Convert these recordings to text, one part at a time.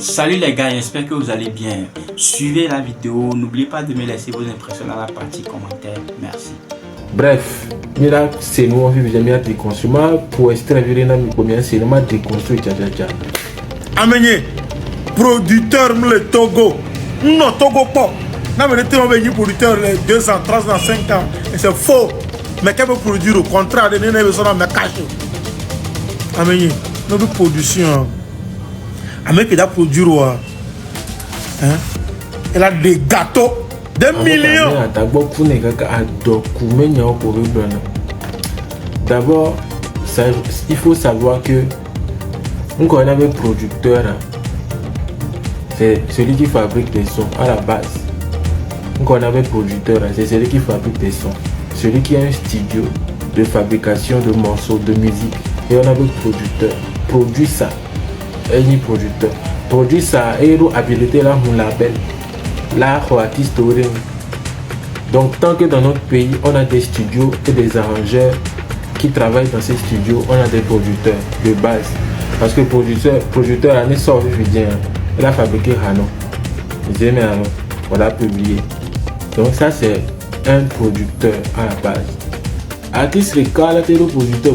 Salut les gars, j'espère que vous allez bien. Suivez la vidéo, n'oubliez pas de me laisser vos impressions dans la partie commentaires. Merci. Bref, mira c'est nous on vit jamais à déconstruire pour extraire na mi combien c'est ma déconstruire tcha. Amenye producteur le Togo. Non Togo pas. Na me rete on veut producteur les 2 ans, 3 ans, 5 ans et c'est faux. Mais qu'elle peut produire au contraire de nene besoin de me cacher. Amenye, notre production Amenye qui a produit hein? Elle a des gâteaux. Des millions. D'abord, il faut savoir que quand on avait producteur, c'est celui qui fabrique des sons à la base. Quand on avait producteur, c'est celui qui fabrique des sons. Celui qui a un studio de fabrication de morceaux de musique. Et on avait producteur. Produit ça. Et ni producteur. Produit ça et il a habilité là mon label. Là, artiste. Donc, tant que dans notre pays, on a des studios et des arrangeurs qui travaillent dans ces studios, on a des producteurs de base. Parce que producteur, année sort, je veux dire, il a fabriqué Hano. Il dit, mais Hano, on l'a publié. Donc, ça, c'est un producteur à la base. Artiste, le producteur,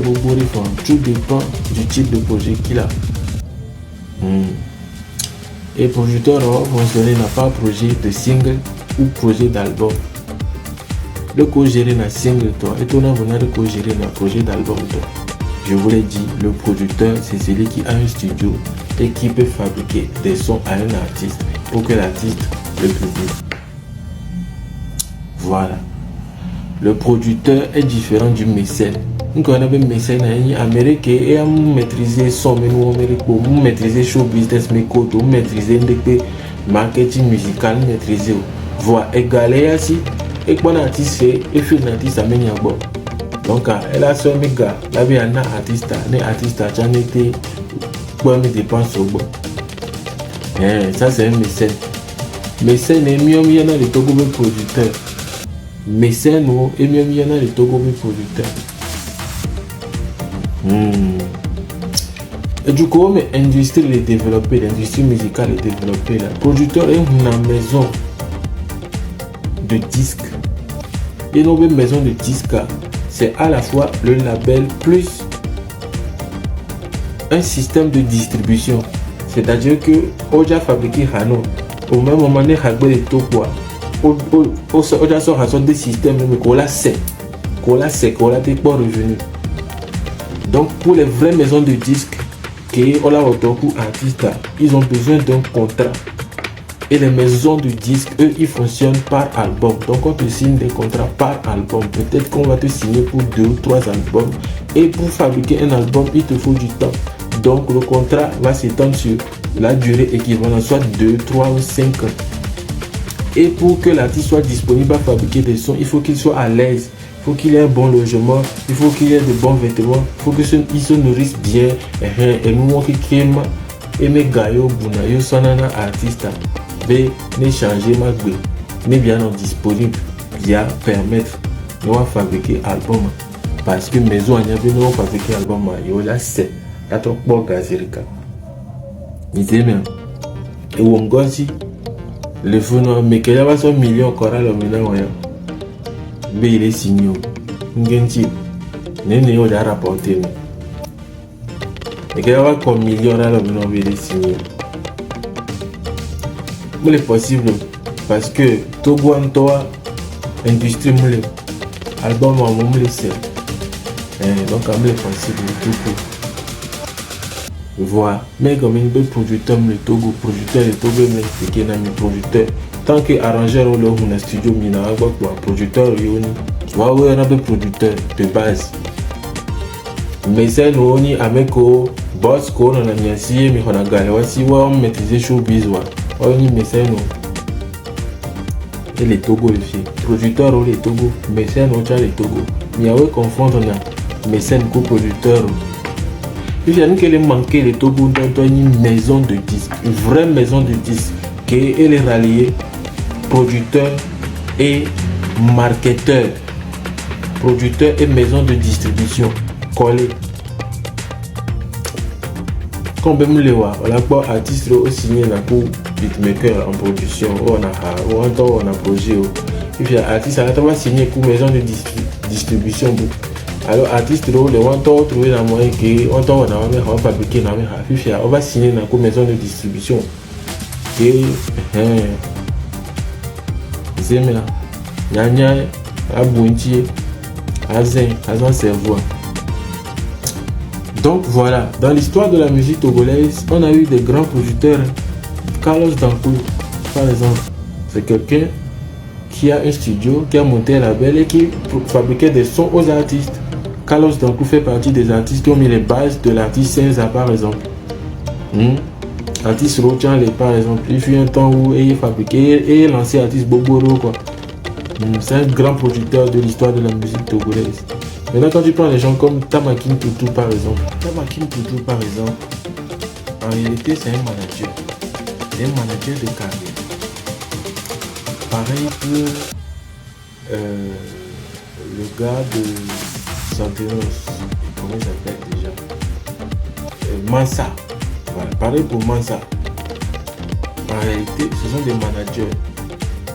tout dépend du type de projet qu'il a. Et producteur, on va fonctionner, n'a pas projet de single ou projet d'album. Le co-gérer dans single toi et toi on a le co-gérer dans projet d'album toi. Je vous l'ai dit, le producteur c'est celui qui a un studio et qui peut fabriquer des sons à un artiste pour que l'artiste le publie. Voilà. Le producteur est différent du mécène. Nous on avait mécène en Amérique et on maîtriser son menu Amérique, on maîtriser show business mais côté, on maîtriser le marketing musical, maîtriser voix égalée ainsi. Et quand l'artiste fait, il fait un artiste à bon. Donc, elle a son méga, la vie un artiste, un artiste a jamais été pour me dépenser au bon. Ça, c'est un mécène. Mécène est mieux, il y en a les Togo producteurs. Mécène est mieux, il y en a les Togo producteurs. Et du coup, l'industrie est développée, l'industrie musicale est développée. Le producteur est une maison de disques. Et nos maisons de disques, c'est à la fois le label plus un système de distribution. C'est-à-dire que on a fabriqué Hano. Au même moment, on a fabriqué les topois. On a sorti des systèmes, mais qu'on a sait, qu'on a des bons revenus. Donc pour les vraies maisons de disques, qui ont la autocours artistes, ils ont besoin d'un contrat. Et les maisons de disques, eux, ils fonctionnent par album. Donc, on te signe des contrats par album. Peut-être qu'on va te signer pour 2 ou 3 albums. Et pour fabriquer un album, il te faut du temps. Donc, le contrat va s'étendre sur la durée équivalente, soit 2, 3 ou 5 ans. Et pour que l'artiste soit disponible à fabriquer des sons, il faut qu'il soit à l'aise. Il faut qu'il ait un bon logement. Il faut qu'il ait de bons vêtements. Il faut qu'il se nourrisse bien. Et nous, qui créons, et mes gars, yo, sont artistes. Ne changer ma gueule, mais bien disponible, bien permettre de fabriquer album. Parce que maison a bien fabriquer album, yo là c'est la trop bon gazérica. Ni même. Et on gosse le fond mais qu'il y a 100 millions encore à l'homme mais il est signé. Ngenti, n'est au rapporté. Et qu'il y a comme millions à l'homme il est signé. Mais c'est possible parce que Togo en toi industrie moule album en moule c'est donc c'est possible tout coup voilà mais comme un peu producteur le Togo mais c'est qu'il y a un producteur tant que arrangeur ou le studio mina quoi producteur yoni wa ouais on a un producteur de base mais c'est nous on y ameko boss ko on a mis ici mais on a galé aussi on maîtriser showbiz wa on y met ça nous et les Togo les filles producteur ou les Togo mais c'est nous les Togo il y a confondre mais c'est un co-producteur il y a que les manquer les Togo dans une maison de disques une vraie maison de disques qui est les rallier producteur et marketeur producteur et maison de distribution collés. quand même les voix, on a pas artiste au signé na pour beatmaker en production, on a projet. Et puis artiste à la signé pour maison de distribution. Alors artiste les on doit trouver la moyen que on va fabriquer na puis on va signer na pour maison de distribution. Et Zemela, Nyanya, Abouinti, Azan Cerveau. Donc voilà, dans l'histoire de la musique togolaise, on a eu des grands producteurs. Carlos Dankou, par exemple, c'est quelqu'un qui a un studio, qui a monté un label et qui fabriquait des sons aux artistes. Carlos Dankou fait partie des artistes qui ont mis les bases de l'artiste Senza, par exemple. Artiste Rochan, par exemple, il fut un temps où il fabriquait et lancé artiste Boboro, quoi. C'est un grand producteur de l'histoire de la musique togolaise. Maintenant, quand tu prends les gens comme Tamakin Tutu, par exemple, en réalité, c'est un manager. C'est un manager de carrière. Pareil pour le gars de Santeros, comment il s'appelle déjà, Mansa. Voilà, pareil pour Mansa. En réalité, ce sont des managers.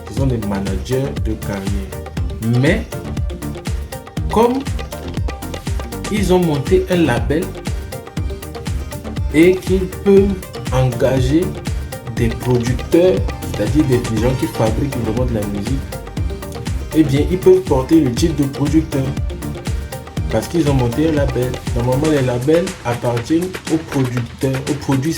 Ce sont des managers de carrière. Mais, comme ils ont monté un label et qu'ils peuvent engager des producteurs, c'est-à-dire des gens qui fabriquent vraiment de la musique, eh bien, ils peuvent porter le titre de producteur parce qu'ils ont monté un label. Normalement, les labels appartiennent aux producteurs, aux produits.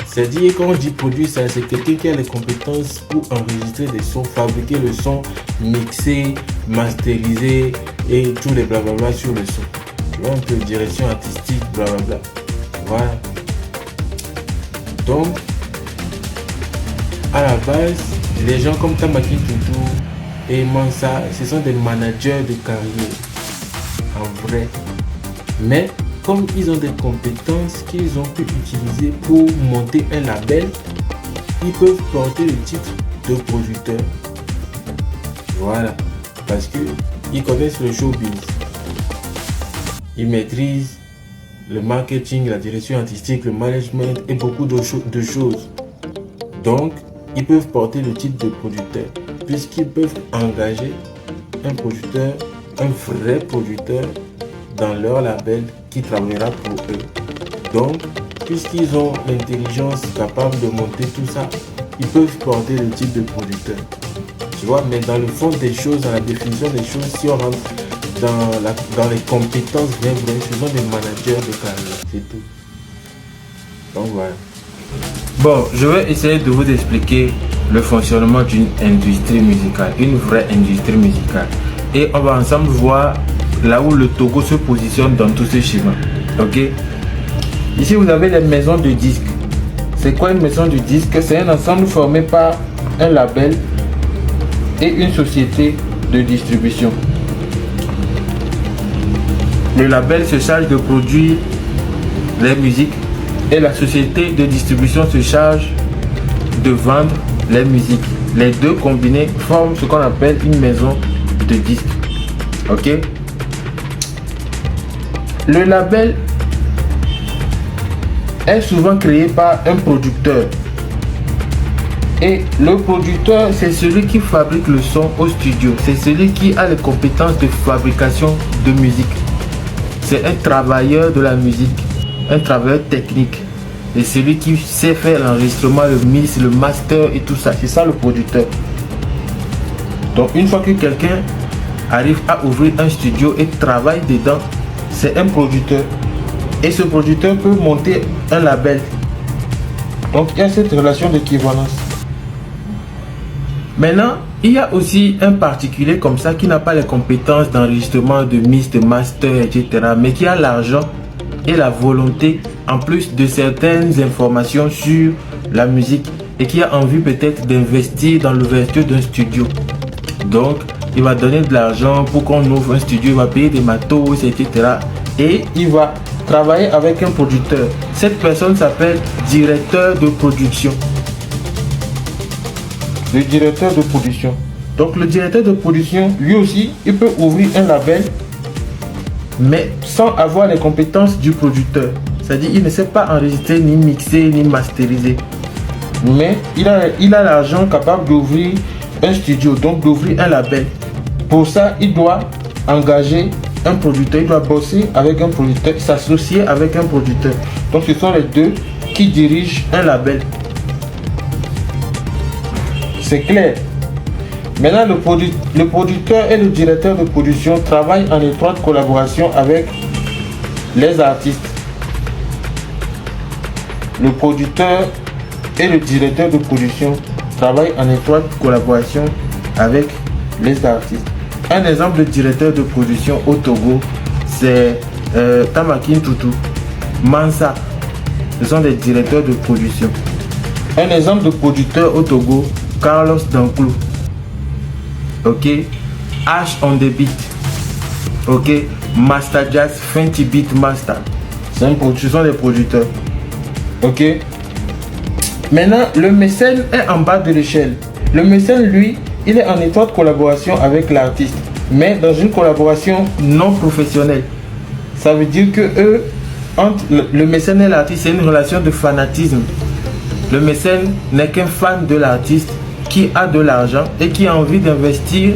C'est-à-dire, quand on dit produit, c'est quelqu'un qui a les compétences pour enregistrer des sons, fabriquer le son, mixer, masteriser et tous les blablabla sur le son. Tu vois, un peu direction artistique, blablabla. Voilà. Donc, à la base, les gens comme Tamaki Tutu et Mansa, ce sont des managers de carrière. En vrai. Mais, comme ils ont des compétences qu'ils ont pu utiliser pour monter un label, ils peuvent porter le titre de producteur. Voilà. Parce qu'ils connaissent le showbiz. Ils maîtrisent le marketing, la direction artistique, le management et beaucoup de choses. Donc, ils peuvent porter le titre de producteur puisqu'ils peuvent engager un producteur, un vrai producteur dans leur label qui travaillera pour eux. Donc, puisqu'ils ont l'intelligence capable de monter tout ça, ils peuvent porter le titre de producteur. Tu vois, mais dans le fond des choses, dans la définition des choses, si on rentre dans les compétences vraies, ce sont des managers de carrière, c'est tout. Donc voilà. Bon, je vais essayer de vous expliquer le fonctionnement d'une industrie musicale, une vraie industrie musicale. Et on va ensemble voir là où le Togo se positionne dans tout ce schéma. Ok. Ici vous avez les maisons de disques. C'est quoi une maison de disques? C'est un ensemble formé par un label et une société de distribution. Le label se charge de produire les musiques et la société de distribution se charge de vendre les musiques. Les deux combinés forment ce qu'on appelle une maison de disques. Ok. Le label est souvent créé par un producteur. Et le producteur, c'est celui qui fabrique le son au studio. C'est celui qui a les compétences de fabrication de musique. C'est un travailleur de la musique, un travailleur technique. Et celui qui sait faire l'enregistrement, le mix, le master et tout ça. C'est ça le producteur. Donc une fois que quelqu'un arrive à ouvrir un studio et travaille dedans, c'est un producteur. Et ce producteur peut monter un label. Donc il y a cette relation d'équivalence. Maintenant, il y a aussi un particulier comme ça qui n'a pas les compétences d'enregistrement, de mix, de master, etc. Mais qui a l'argent et la volonté, en plus de certaines informations sur la musique, et qui a envie peut-être d'investir dans l'ouverture d'un studio. Donc, il va donner de l'argent pour qu'on ouvre un studio, il va payer des matos, etc. Et il va travailler avec un producteur. Cette personne s'appelle directeur de production. Le directeur de production. Donc le directeur de production, lui aussi, il peut ouvrir un label, mais sans avoir les compétences du producteur. C'est-à-dire il ne sait pas enregistrer, ni mixer, ni masteriser. Mais il a l'argent capable d'ouvrir un studio, donc d'ouvrir un label. Pour ça, il doit engager un producteur, il doit bosser avec un producteur, s'associer avec un producteur. Donc ce sont les deux qui dirigent un label. C'est clair. Maintenant, le producteur et le directeur de production travaillent en étroite collaboration avec les artistes. Le producteur et le directeur de production travaillent en étroite collaboration avec les artistes. Un exemple de directeur de production au Togo, c'est Tamakin Tutu, Mansa. Ce sont des directeurs de production. Un exemple de producteur au Togo, Carlos Danklou. Ok, H on the beat. Ok, Master Jazz, Fenty Beat Master. Ce sont des producteurs. Ok. Maintenant, le mécène est en bas de l'échelle. Le mécène, lui, il est en étroite collaboration avec l'artiste, mais dans une collaboration non professionnelle. Ça veut dire que eux, entre le mécène et l'artiste, c'est une relation de fanatisme. Le mécène n'est qu'un fan de l'artiste qui a de l'argent et qui a envie d'investir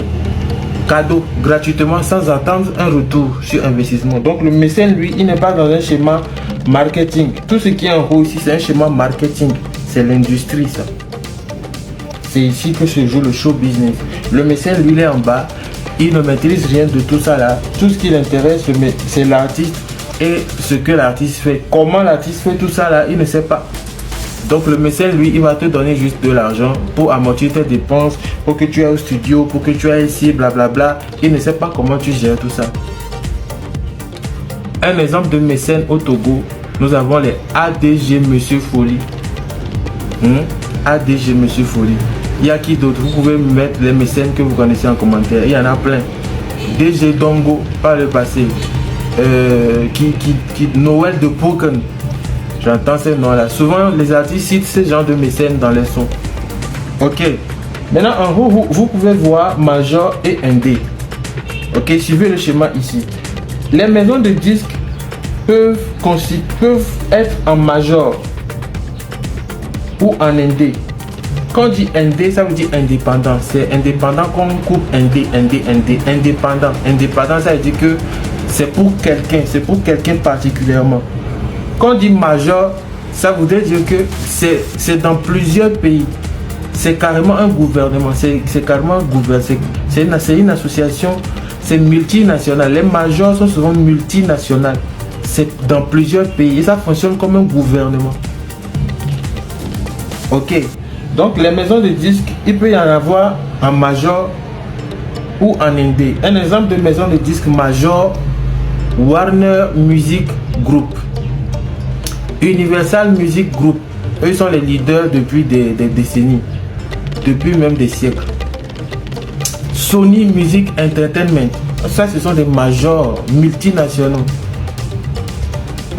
cadeau gratuitement sans attendre un retour sur investissement. Donc le mécène, lui, il n'est pas dans un schéma marketing. Tout ce qui est en haut ici, c'est un schéma marketing. C'est l'industrie, ça. C'est ici que se joue le show business. Le mécène, lui, il est en bas. Il ne maîtrise rien de tout ça là. Tout ce qui l'intéresse, c'est l'artiste et ce que l'artiste fait. Comment l'artiste fait tout ça là, il ne sait pas. Donc le mécène, lui, il va te donner juste de l'argent pour amortir tes dépenses, pour que tu ailles au studio, pour que tu ailles ici, blablabla. Il ne sait pas comment tu gères tout ça. Un exemple de mécène au Togo, nous avons les ADG Monsieur Folie. ADG Monsieur Folie. Il y a qui d'autre? Vous pouvez mettre les mécènes que vous connaissez en commentaire. Il y en a plein. DG Dongo, par le passé. Noël de Poken. J'entends ces noms-là. Souvent, les artistes citent ce genre de mécènes dans les sons. Ok. Maintenant, en haut, vous pouvez voir Major et Indé. Ok, suivez le schéma ici. Les maisons de disques peuvent être en Major ou en Indé. Quand on dit Indé, ça veut dire indépendant. C'est indépendant comme coupe Indé. Indépendant. Indépendant, ça veut dire que c'est pour quelqu'un particulièrement. Quand on dit major, ça voudrait dire que c'est dans plusieurs pays. C'est carrément un gouvernement. C'est carrément un gouvernement. C'est une association. C'est multinational. Les majors sont souvent multinationales. C'est dans plusieurs pays. Et ça fonctionne comme un gouvernement. Ok. Donc les maisons de disques, il peut y en avoir en major ou en indé. Un exemple de maison de disques major, Warner Music Group. Universal Music Group, eux sont les leaders depuis des décennies, depuis même des siècles. Sony Music Entertainment, ça ce sont des majors multinationaux.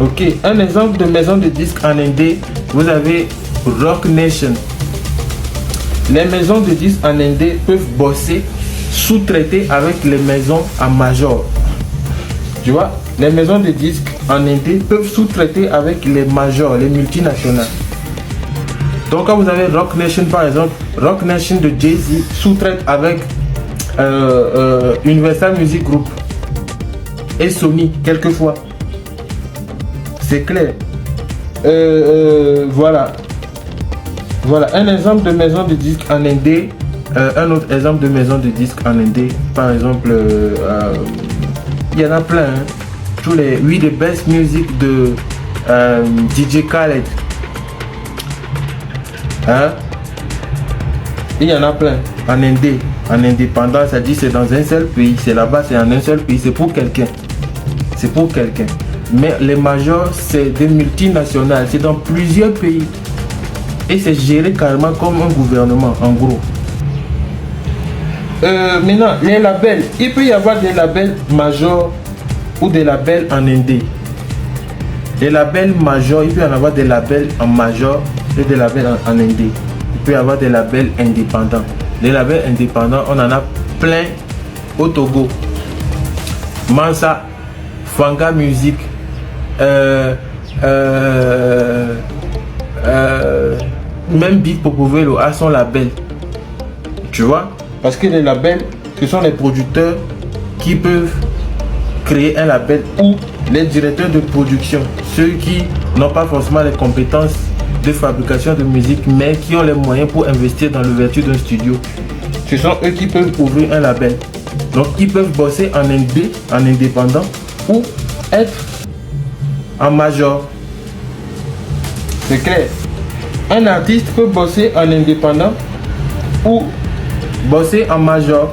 Ok, un exemple de maison de disques en indé, vous avez Rock Nation. Les maisons de disques en indé peuvent bosser, sous-traiter avec les maisons en major. Tu vois, les maisons de disques en indé peuvent sous-traiter avec les majors, les multinationales. Donc quand vous avez Rock Nation par exemple, Rock Nation de Jay-Z sous-traite avec Universal Music Group et Sony quelquefois. C'est clair. Voilà. Voilà un exemple de maison de disques en indé. Un autre exemple de maison de disques en indé, par exemple, il y en a plein. Hein. Tous les best music de DJ Khaled. Hein? Il y en a plein en indé, en indépendant, ça dit c'est dans un seul pays, c'est là-bas, c'est en un seul pays, c'est pour quelqu'un. C'est pour quelqu'un. Mais les majors, c'est des multinationales, c'est dans plusieurs pays. Et c'est géré carrément comme un gouvernement, en gros. Maintenant, les labels, il peut y avoir des labels majors ou des labels en indé. Des labels majors, il peut y en avoir des labels en major et des labels en indé. Il peut y avoir des labels indépendants. Les labels indépendants, on en a plein au Togo. Mansa, Fanga Music, même Big Popovelo a son label. Tu vois? Parce que les labels, ce sont les producteurs qui peuvent créer un label, ou les directeurs de production, ceux qui n'ont pas forcément les compétences de fabrication de musique, mais qui ont les moyens pour investir dans l'ouverture d'un studio. Ce sont eux qui peuvent ouvrir un label. Donc ils peuvent bosser en indépendant, ou être en major. C'est clair. Un artiste peut bosser en indépendant ou bosser en major.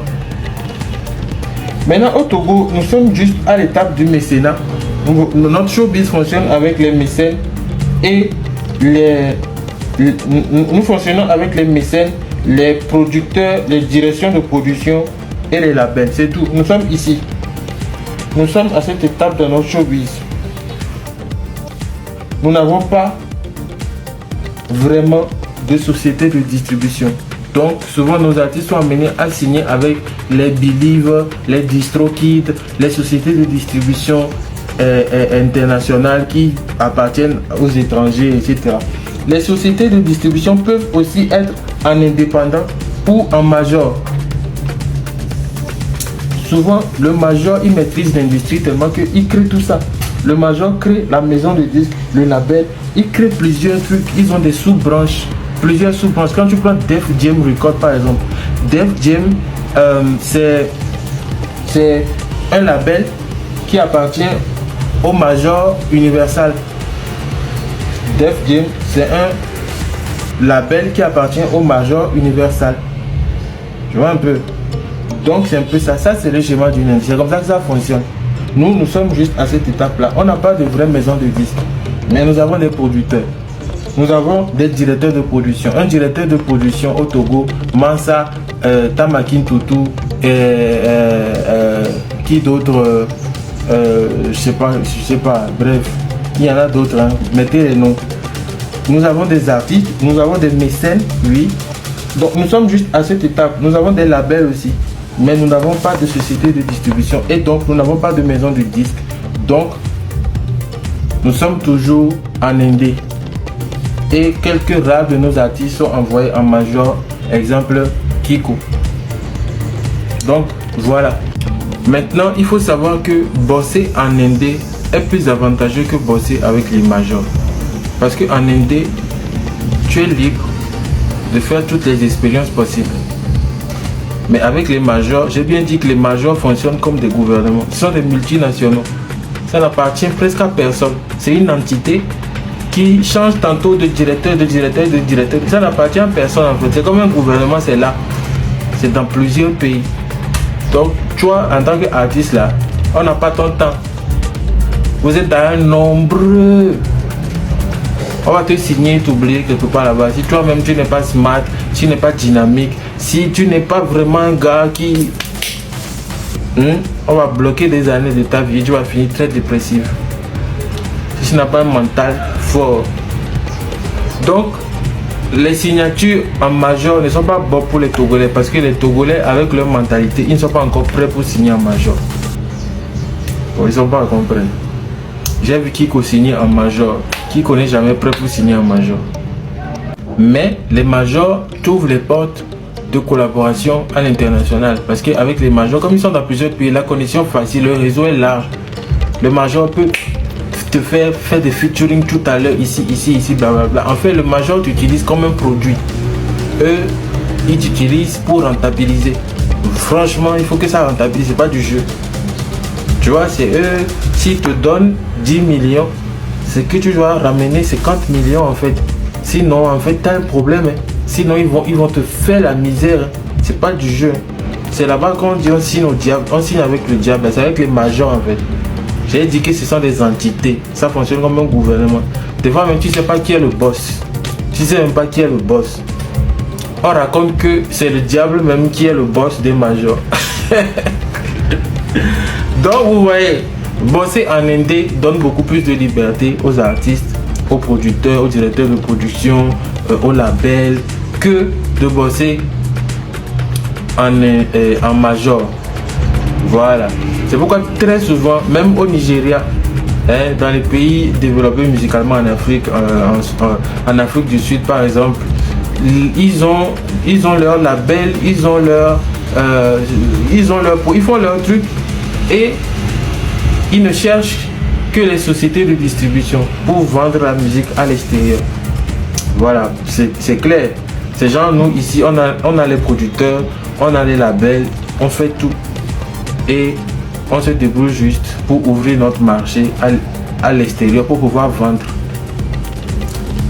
Maintenant au Togo, nous sommes juste à l'étape du mécénat. Notre showbiz fonctionne avec les mécènes et nous fonctionnons avec les mécènes, les producteurs, les directions de production et les labels. C'est tout. Nous sommes ici. Nous sommes à cette étape de notre showbiz. Nous n'avons pas vraiment de société de distribution. Donc souvent nos artistes sont amenés à signer avec les Believe, les DistroKid, les sociétés de distribution internationales qui appartiennent aux étrangers, etc. Les sociétés de distribution peuvent aussi être en indépendant ou en major. Souvent le major il maîtrise l'industrie tellement qu'il crée tout ça. Le major crée la maison de disques, le label, il crée plusieurs trucs, ils ont des sous-branches. Plusieurs sous-branches. Quand tu prends Def Jam Record par exemple, Def Jam c'est un label qui appartient au major Universal. Def Jam c'est un label qui appartient au major Universal. Tu vois un peu. Donc c'est un peu ça. Ça c'est le schéma d'une industrie. C'est comme ça que ça fonctionne. Nous sommes juste à cette étape là. On n'a pas de vraie maison de disques, mais nous avons des producteurs. Nous avons des directeurs de production. Un directeur de production au Togo, Mansa, Tamakin Toutou, qui d'autres, je sais pas, bref, il y en a d'autres, hein. Mettez les noms. Nous avons des artistes, nous avons des mécènes, oui. Donc nous sommes juste à cette étape. Nous avons des labels aussi, mais nous n'avons pas de société de distribution et donc nous n'avons pas de maison de disques. Donc nous sommes toujours en indé. Et quelques rares de nos artistes sont envoyés en major, exemple Kiko. Donc voilà. Maintenant il faut savoir que bosser en indé est plus avantageux que bosser avec les majors. Parce que en indé, tu es libre de faire toutes les expériences possibles. Mais avec les majors, j'ai bien dit que les majors fonctionnent comme des gouvernements. Ce sont des multinationaux. Ça n'appartient presque à personne. C'est une entité qui change tantôt de directeur. Ça n'appartient à personne en fait. C'est comme un gouvernement, c'est là. C'est dans plusieurs pays. Donc, toi, en tant qu'artiste là, on n'a pas ton temps. Vous êtes dans un nombreux. On va te signer, t'oublier quelque part là-bas. Si toi-même tu n'es pas smart, tu n'es pas dynamique, si tu n'es pas vraiment un gars qui... on va bloquer des années de ta vie, tu vas finir très dépressif. Si tu n'as pas un mental fort. Donc, les signatures en major ne sont pas bonnes pour les Togolais parce que les Togolais, avec leur mentalité, ils ne sont pas encore prêts pour signer en major. Bon, ils ne sont pas compris. J'ai vu Kiko signer en major. Kiko n'est jamais prêt pour signer en major. Mais les majors t'ouvrent les portes de collaboration à l'international. Parce qu'avec les majors, comme ils sont dans plusieurs pays, la connexion facile, le réseau est large. Le major peut te faire des featuring tout à l'heure, ici, blablabla. En fait, le major t'utilise comme un produit. Eux, ils t'utilisent pour rentabiliser. Franchement, il faut que ça rentabilise, c'est pas du jeu. Tu vois, c'est eux, s'ils te donnent 10 millions, c'est que tu dois ramener 50 millions en fait. Sinon, en fait, tu as un problème. Hein. Sinon, ils vont te faire la misère. C'est pas du jeu. C'est là-bas qu'on dit on signe au diable. On signe avec le diable. C'est avec les majors en fait. J'ai dit que ce sont des entités. Ça fonctionne comme un gouvernement. Des fois même, tu sais pas qui est le boss. Tu sais même pas qui est le boss. On raconte que c'est le diable même qui est le boss des majors. Donc, vous voyez, bosser en indé donne beaucoup plus de liberté aux artistes, aux producteurs, aux directeurs de production, aux labels, que de bosser en major. Voilà. C'est pourquoi très souvent, même au Nigeria, Dans les pays développés musicalement en Afrique, en Afrique du Sud par exemple, ils ont leur label, ils font leur truc et ils ne cherchent que les sociétés de distribution pour vendre la musique à l'extérieur. Voilà, c'est clair. Ces gens, nous ici, on a les producteurs, on a les labels, on fait tout et on se débrouille juste pour ouvrir notre marché à l'extérieur pour pouvoir vendre.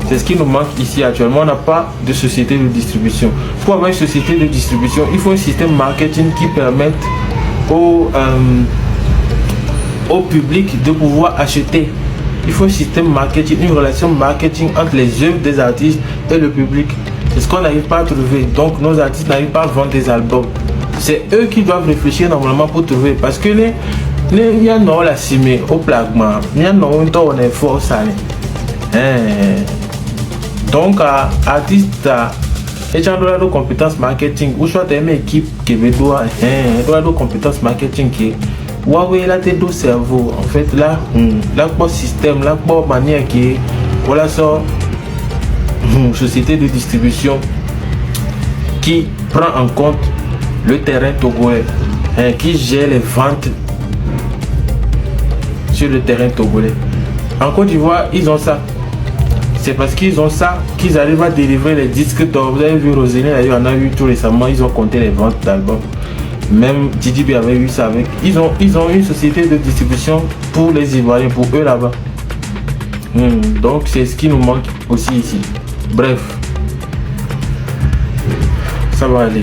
C'est ce qui nous manque ici actuellement. On n'a pas de société de distribution. Pour avoir une société de distribution, il faut un système marketing qui permette au public de pouvoir acheter. Il faut un système marketing, une relation marketing entre les œuvres des artistes et le public. C'est ce qu'on n'arrive pas à trouver. Donc nos artistes n'arrivent pas à vendre des albums. C'est eux qui doivent réfléchir normalement pour trouver. Parce que il y a non la cimée au plagma. Il y a non on est fort salé. Donc artiste et tu as de compétences marketing ou soit une équipe qui veut doit de compétences marketing qui Huawei là t'es deux cerveaux en fait là pour système là pour manière qui voilà ça société de distribution qui prend en compte le terrain togolais qui gère les ventes sur le terrain togolais. En Côte d'Ivoire ils ont ça. C'est parce qu'ils ont ça qu'ils arrivent à délivrer les disques d'or. Vous avez vu Roséline, il y en a eu tout récemment, ils ont compté les ventes d'albums. Même Didi B avait eu ça avec. Ils ont une société de distribution pour les Ivoiriens, pour eux là-bas. Donc c'est ce qui nous manque aussi ici. Bref, ça va aller.